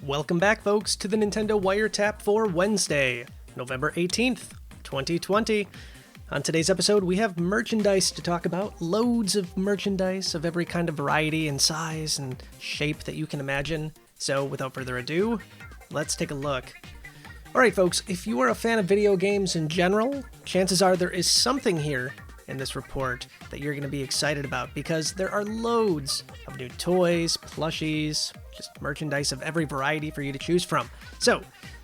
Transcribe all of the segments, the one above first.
Welcome back, folks, to the Nintendo Wiretap for Wednesday, November 18th, 2020. On today's episode, we have merchandise to talk about. Loads of merchandise of every kind of variety and size and shape that you can imagine. So, without further ado, let's take a look. Alright, folks, if you are a fan of video games in general, chances are there is something here in this report that you're going to be excited about, because there are loads of new toys, plushies, just merchandise of every variety for you to choose from. So,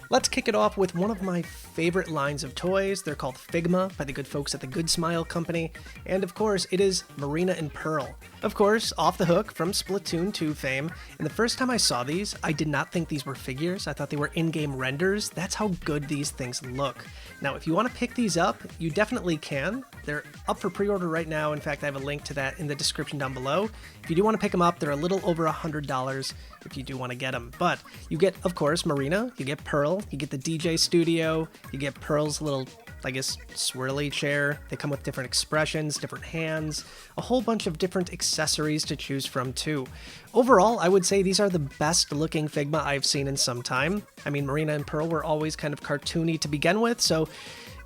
let's kick it off with one of my favorite lines of toys. They're called Figma by the good folks at the Good Smile Company, and of course it is Marina and Pearl. Of course, Off the Hook from Splatoon 2 fame, and the first time I saw these, I did not think these were figures. I thought they were in-game renders. That's how good these things look. Now, if you want to pick these up, you definitely can. They're up for pre-order right now. In fact, I have a link to that in the description down below. If you do want to pick them up, they're a little over $100 if you do want to get them. But you get, of course, Marina, you get Pearl, you get the DJ Studio, you get Pearl's little, I guess, swirly chair. They come with different expressions, different hands, a whole bunch of different accessories to choose from too. Overall, I would say these are the best looking Figma I've seen in some time. I mean, Marina and Pearl were always kind of cartoony to begin with, so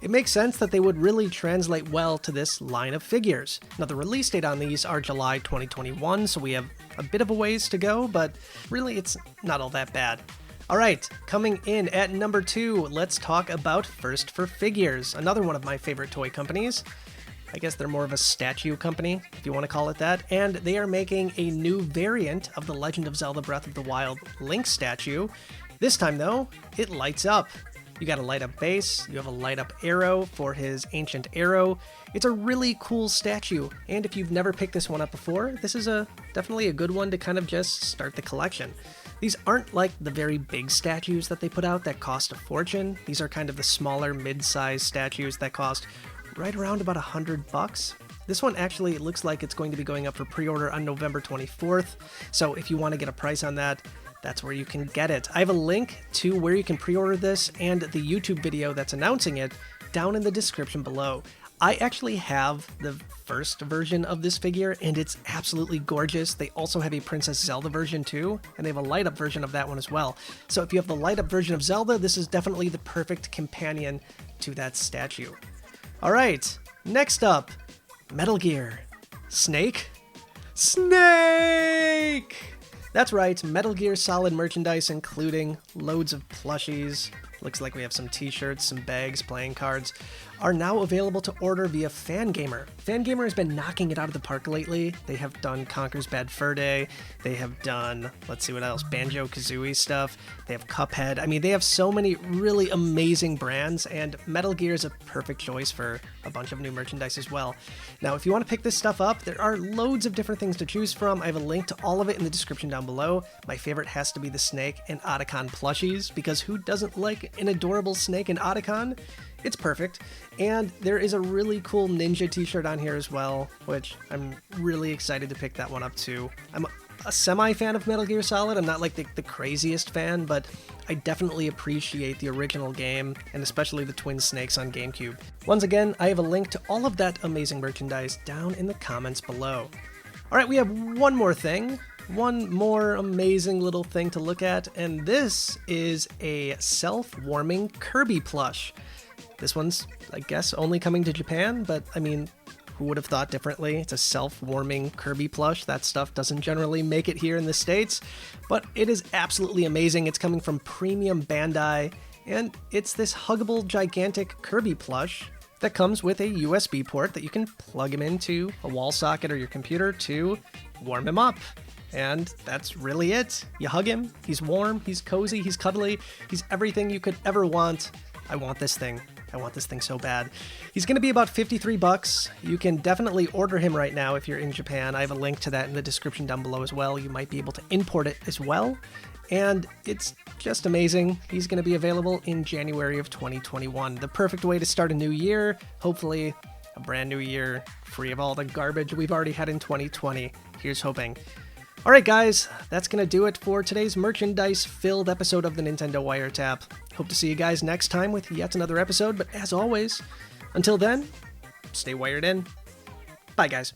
it makes sense that they would really translate well to this line of figures. Now, the release date on these are July 2021, so we have a bit of a ways to go, but really it's not all that bad. Alright, coming in at number 2, let's talk about First for Figures, another one of my favorite toy companies. I guess they're more of a statue company, if you want to call it that, and they are making a new variant of the Legend of Zelda Breath of the Wild Link statue. This time, though, it lights up. You got a light up base, you have a light up arrow for his ancient arrow. It's a really cool statue, and if you've never picked this one up before, this is definitely a good one to kind of just start the collection. These aren't like the very big statues that they put out that cost a fortune. These are kind of the smaller mid-sized statues that cost right around about $100. This one actually looks like it's going to be going up for pre-order on November 24th, so if you want to get a price on that, that's where you can get it. I have a link to where you can pre-order this and the YouTube video that's announcing it down in the description below. I actually have the first version of this figure, and it's absolutely gorgeous. They also have a Princess Zelda version too, and they have a light-up version of that one as well. So if you have the light-up version of Zelda, this is definitely the perfect companion to that statue. Alright, next up, Metal Gear. Snake? Snake! That's right, Metal Gear Solid merchandise, including loads of plushies, looks like we have some t-shirts, some bags, playing cards, are now available to order via Fangamer. Fangamer has been knocking it out of the park lately. They have done Conker's Bad Fur Day, they have done, let's see what else, Banjo-Kazooie stuff, they have Cuphead. I mean, they have so many really amazing brands, and Metal Gear is a perfect choice for a bunch of new merchandise as well. Now, if you want to pick this stuff up, there are loads of different things to choose from. I have a link to all of it in the description down below. My favorite has to be the Snake and Otacon plushies, because who doesn't like an adorable Snake and Otacon? It's perfect. And there is a really cool ninja t-shirt on here as well, which I'm really excited to pick that one up too. I'm a semi-fan of Metal Gear Solid. I'm not like the craziest fan, but I definitely appreciate the original game, and especially the Twin Snakes on GameCube. Once again, I have a link to all of that amazing merchandise down in the comments below. Alright, we have one more thing. One more amazing little thing to look at, and this is a self-warming Kirby plush. This one's, I guess, only coming to Japan, but I mean, who would have thought differently? It's a self-warming Kirby plush. That stuff doesn't generally make it here in the States, but it is absolutely amazing. It's coming from Premium Bandai, and it's this huggable, gigantic Kirby plush that comes with a USB port that you can plug him into a wall socket or your computer to warm him up. And that's really it. You hug him, he's warm, he's cozy, he's cuddly, he's everything you could ever want. I want this thing. I want this thing so bad. He's going to be about $53. You can definitely order him right now if you're in Japan. I have a link to that in the description down below as well. You might be able to import it as well. And it's just amazing. He's going to be available in January of 2021. The perfect way to start a new year. Hopefully a brand new year, free of all the garbage we've already had in 2020. Here's hoping. Alright guys, that's going to do it for today's merchandise-filled episode of the Nintendo Wiretap. Hope to see you guys next time with yet another episode, but as always, until then, stay wired in. Bye guys.